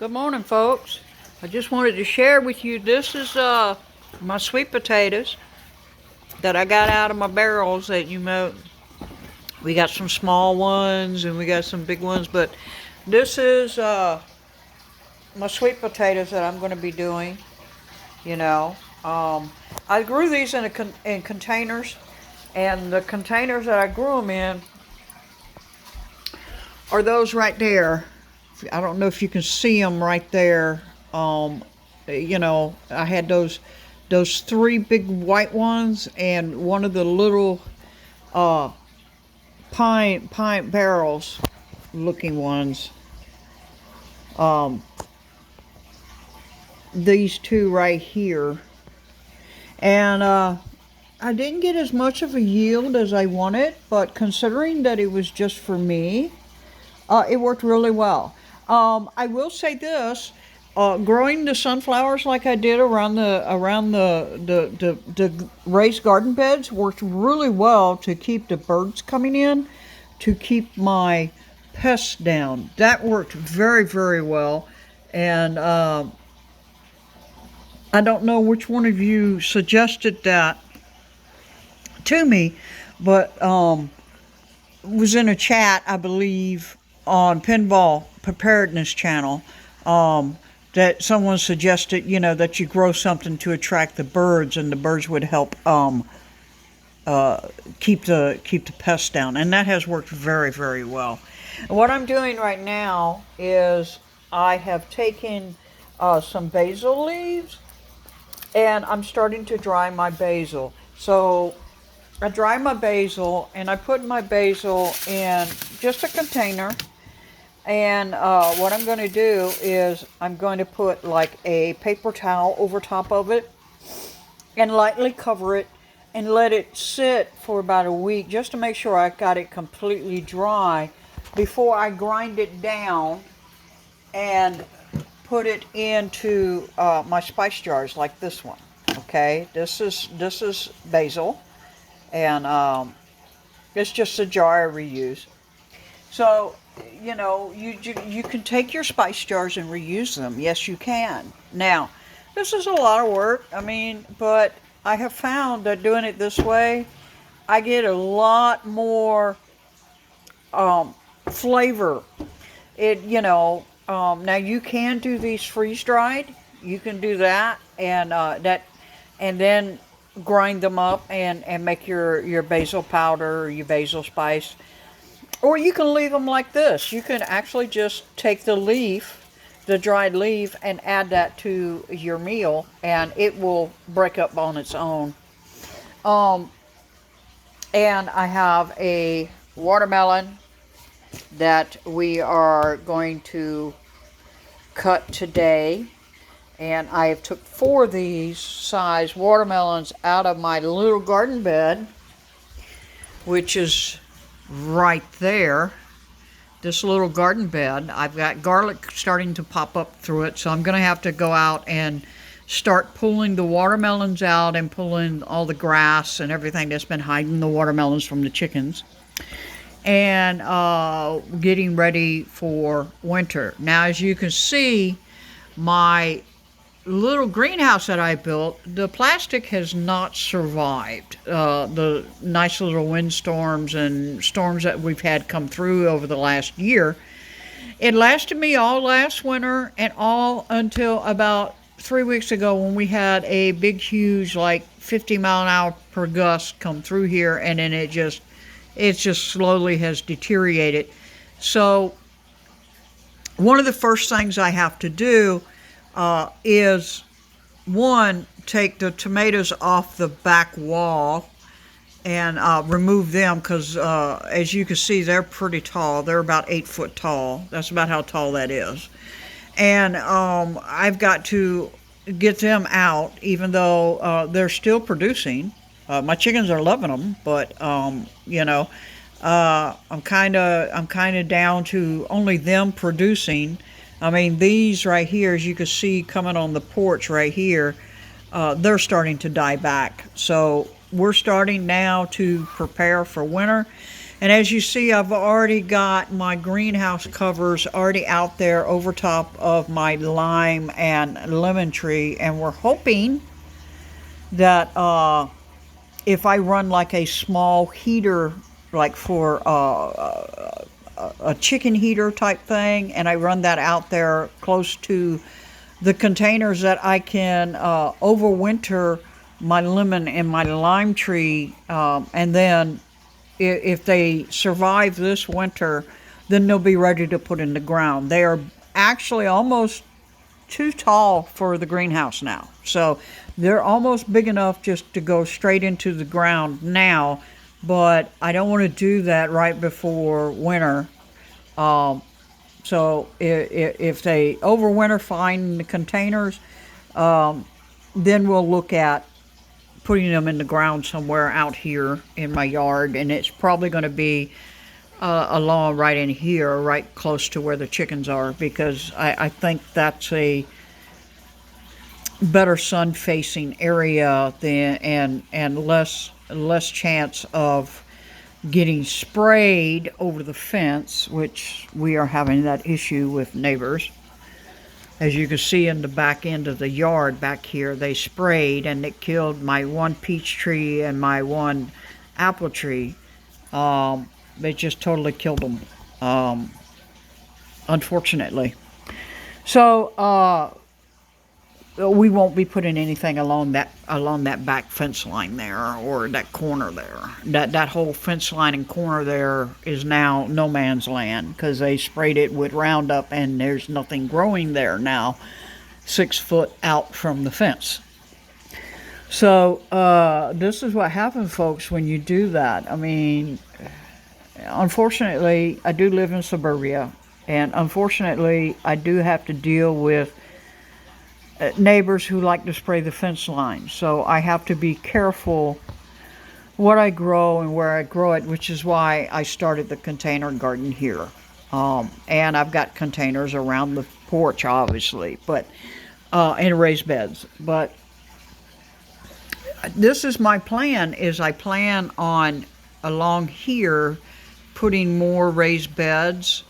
Good morning, folks. I just wanted to share with you, this is my sweet potatoes that I got out of my barrels that we got some small ones and we got some big ones, but this is my sweet potatoes that I'm going to be doing, you know. I grew these in containers, and the containers that I grew them in are those right there. I don't know if you can see them right there. I had those three big white ones and one of the little pint barrels looking ones. These two right here. And I didn't get as much of a yield as I wanted, but considering that it was just for me, it worked really well. I will say this: growing the sunflowers like I did around the raised garden beds worked really well to keep the birds coming in, to keep my pests down. That worked very, very well, and I don't know which one of you suggested that to me, but it was in a chat, I believe, on Pinball Preparedness channel, that someone suggested, that you grow something to attract the birds, and the birds would help keep the pests down, and that has worked very, very well. And what I'm doing right now is I have taken some basil leaves, and I'm starting to dry my basil. So I dry my basil, and I put my basil in just a container. And what I'm going to do is I'm going to put like a paper towel over top of it and lightly cover it and let it sit for about a week just to make sure I got it completely dry before I grind it down and put it into my spice jars like this one. Okay, this is basil, and it's just a jar I reuse. So, you can take your spice jars and reuse them. Yes, you can. Now, this is a lot of work. But I have found that doing it this way, I get a lot more flavor. Now you can do these freeze dried. You can do that, and then grind them up and make your basil powder or your basil spice. Or you can leave them like this. You can actually just take the leaf, the dried leaf, and add that to your meal, and it will break up on its own. And I have a watermelon that we are going to cut today. And I have took 4 of these size watermelons out of my little garden bed, which is right there. This little garden bed. I've got garlic starting to pop up through it, so I'm going to have to go out and start pulling the watermelons out and pulling all the grass and everything that's been hiding the watermelons from the chickens, and getting ready for winter. Now, as you can see, my little greenhouse that I built, the plastic has not survived the nice little windstorms and storms that we've had come through over the last year. It lasted me all last winter and all until about 3 weeks ago when we had a big, huge, like 50-mile-an-hour per gust come through here, and then it just slowly has deteriorated. So one of the first things I have to do is, one, take the tomatoes off the back wall and remove them, because as you can see, they're pretty tall. They're about 8 foot tall. That's about how tall that is. And I've got to get them out, even though they're still producing. My chickens are loving them, but I'm kind of down to only them producing. These right here, as you can see coming on the porch right here, they're starting to die back. So we're starting now to prepare for winter. And as you see, I've already got my greenhouse covers already out there over top of my lime and lemon tree. And we're hoping that if I run like a small heater, like for a chicken heater type thing, and I run that out there close to the containers, that I can overwinter my lemon and my lime tree, and then if they survive this winter, then they'll be ready to put in the ground. They are actually almost too tall for the greenhouse now. So they're almost big enough just to go straight into the ground now, but I don't want to do that right before winter. So if they overwinter fine in the containers, then we'll look at putting them in the ground somewhere out here in my yard, and it's probably going to be along right in here, right close to where the chickens are, because I think that's a better sun-facing area than and less chance of getting sprayed over the fence, which we are having that issue with neighbors. As you can see in the back end of the yard back here, they sprayed and it killed my one peach tree and my one apple tree. They just totally killed them, unfortunately. So we won't be putting anything along that back fence line there, or that corner there. That whole fence line and corner there is now no man's land, because they sprayed it with Roundup and there's nothing growing there now 6 foot out from the fence. So this is what happens, folks, when you do that. I mean, unfortunately, I do live in suburbia, and unfortunately I do have to deal with neighbors who like to spray the fence line. So I have to be careful what I grow and where I grow it, which is why I started the container garden here. And I've got containers around the porch, obviously, but in raised beds. But this is my plan, is I plan on along here putting more raised beds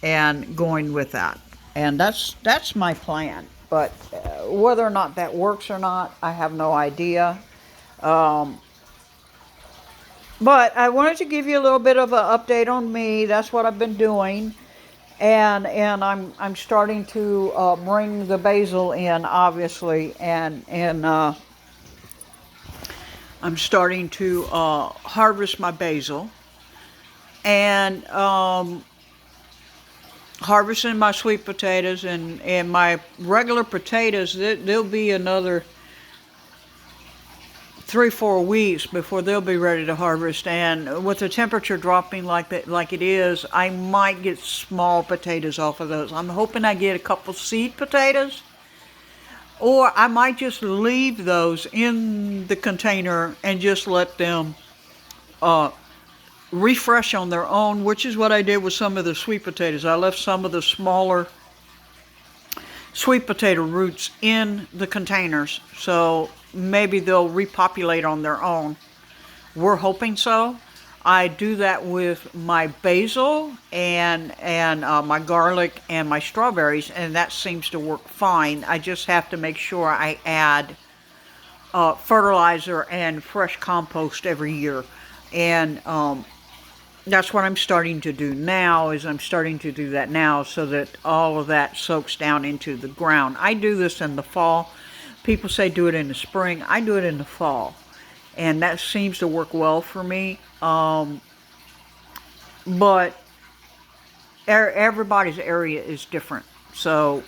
and going with that. And that's my plan. But whether or not that works or not, I have no idea. But I wanted to give you a little bit of an update on me. That's what I've been doing. And I'm starting to bring the basil in, obviously. And I'm starting to harvest my basil. And harvesting my sweet potatoes, and my regular potatoes, there'll be another 3-4 weeks before they'll be ready to harvest. And with the temperature dropping like it is, I might get small potatoes off of those. I'm hoping I get a couple seed potatoes, or I might just leave those in the container and just let them refresh on their own, which is what I did with some of the sweet potatoes. I left some of the smaller sweet potato roots in the containers, so maybe they'll repopulate on their own. We're hoping so. I do that with my basil and my garlic and my strawberries, and that seems to work fine. I just have to make sure I add fertilizer and fresh compost every year. And that's what I'm starting to do now, is I'm starting to do that now so that all of that soaks down into the ground. I do this in the fall. People say do it in the spring. I do it in the fall. And that seems to work well for me. But everybody's area is different. So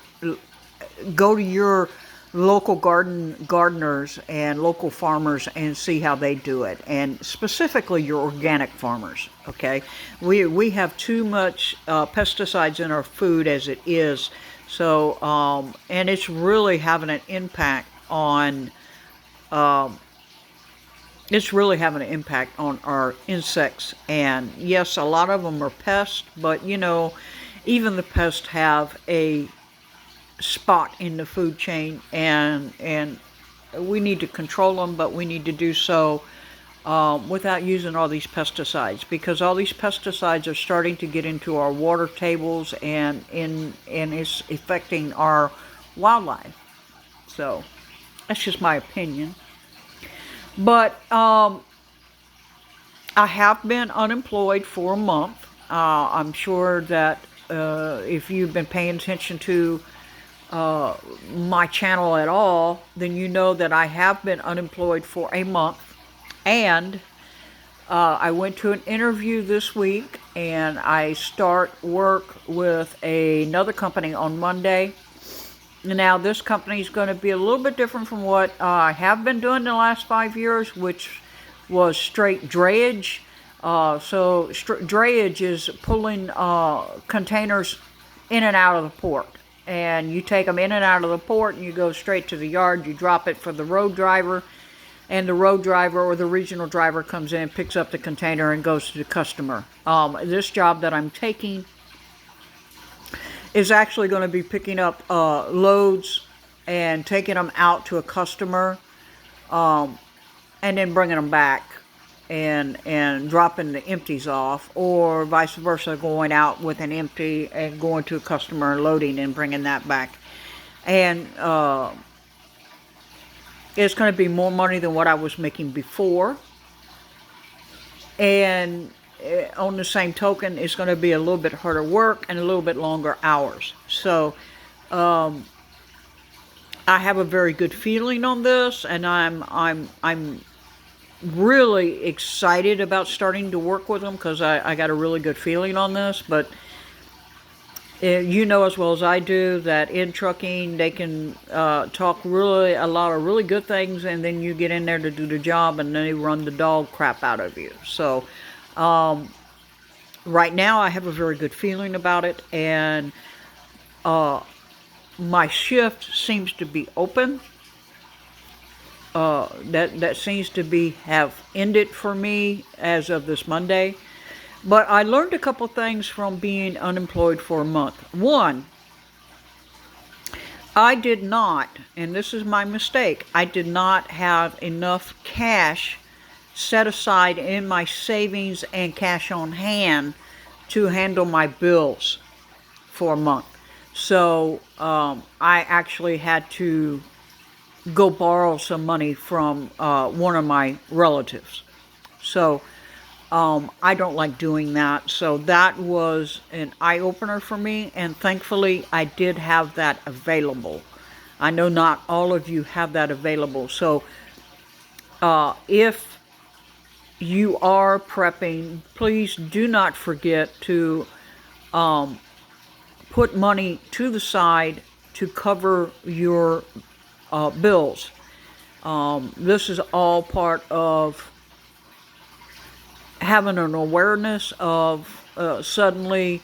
go to your local gardeners and local farmers and see how they do it, and specifically your organic farmers. Okay, we have too much pesticides in our food as it is, so and it's really having an impact on our insects. And yes, a lot of them are pests, but you know, even the pests have a spot in the food chain, and we need to control them, but we need to do so without using all these pesticides, because all these pesticides are starting to get into our water tables and it's affecting our wildlife. So that's just my opinion. But I have been unemployed for a month. I'm sure that if you've been paying attention to my channel at all, then you know that I have been unemployed for a month. And I went to an interview this week, and I start work with another company on Monday. Now, this company is going to be a little bit different from what I have been doing the last 5 years, which was straight drayage. Drayage is pulling containers in and out of the port. And you take them in and out of the port, and you go straight to the yard. You drop it for the road driver, and the road driver or the regional driver comes in, picks up the container, and goes to the customer. This job that I'm taking is actually going to be picking up loads and taking them out to a customer, and then bringing them back and dropping the empties off, or vice versa, going out with an empty and going to a customer and loading and bringing that back. And it's going to be more money than what I was making before. And on the same token, it's going to be a little bit harder work and a little bit longer hours. So I have a very good feeling on this, and I'm really excited about starting to work with them, because I got a really good feeling on this. But you know as well as I do that in trucking, they can talk really a lot of really good things, and then you get in there to do the job, and then they run the dog crap out of you. So right now I have a very good feeling about it, and my shift seems to be open. That seems to have ended for me as of this Monday. But I learned a couple things from being unemployed for a month. One, I did not, and this is my mistake, I did not have enough cash set aside in my savings and cash on hand to handle my bills for a month. So I actually had to go borrow some money from one of my relatives. So I don't like doing that. So that was an eye-opener for me, and thankfully I did have that available. I know not all of you have that available. So if you are prepping, please do not forget to put money to the side to cover your bills. This is all part of having an awareness of suddenly,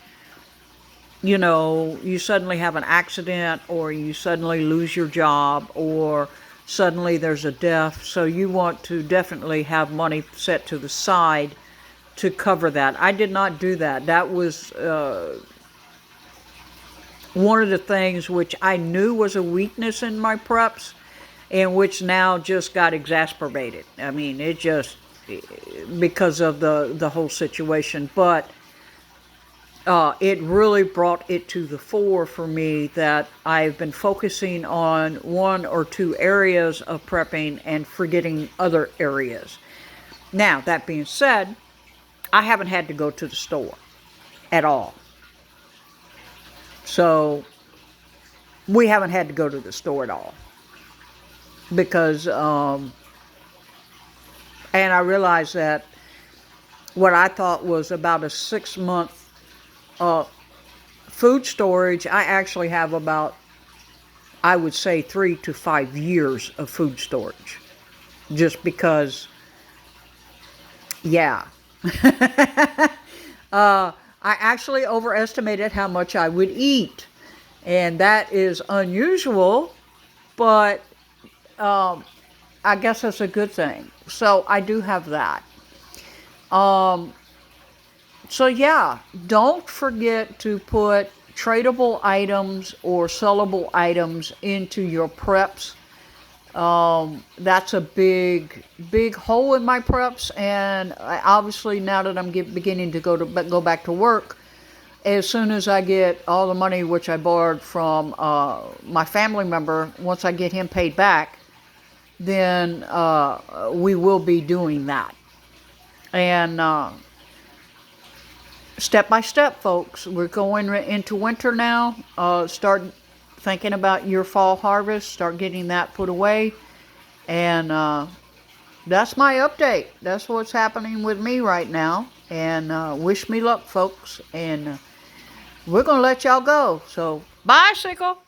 you suddenly have an accident, or you suddenly lose your job, or suddenly there's a death. So you want to definitely have money set to the side to cover that. I did not do that. That was one of the things which I knew was a weakness in my preps, and which now just got exacerbated. I mean, it just, because of the whole situation. But it really brought it to the fore for me that I've been focusing on one or two areas of prepping and forgetting other areas. Now, that being said, I haven't had to go to the store at all. So we haven't had to go to the store at all, because and I realized that what I thought was about a 6-month food storage, I actually have about, I would say, 3 to 5 years of food storage, just because, yeah. I actually overestimated how much I would eat, and that is unusual, but I guess that's a good thing. So I do have that. So yeah, don't forget to put tradable items or sellable items into your preps That's a big hole in my preps, and obviously now that I'm beginning to go back to work, as soon as I get all the money which I borrowed from my family member, once I get him paid back, then we will be doing that. And step by step, folks, we're going into winter now. Start thinking about your fall harvest. Start getting that put away. And that's my update. That's what's happening with me right now. And wish me luck, folks. And we're going to let y'all go. So, bicycle.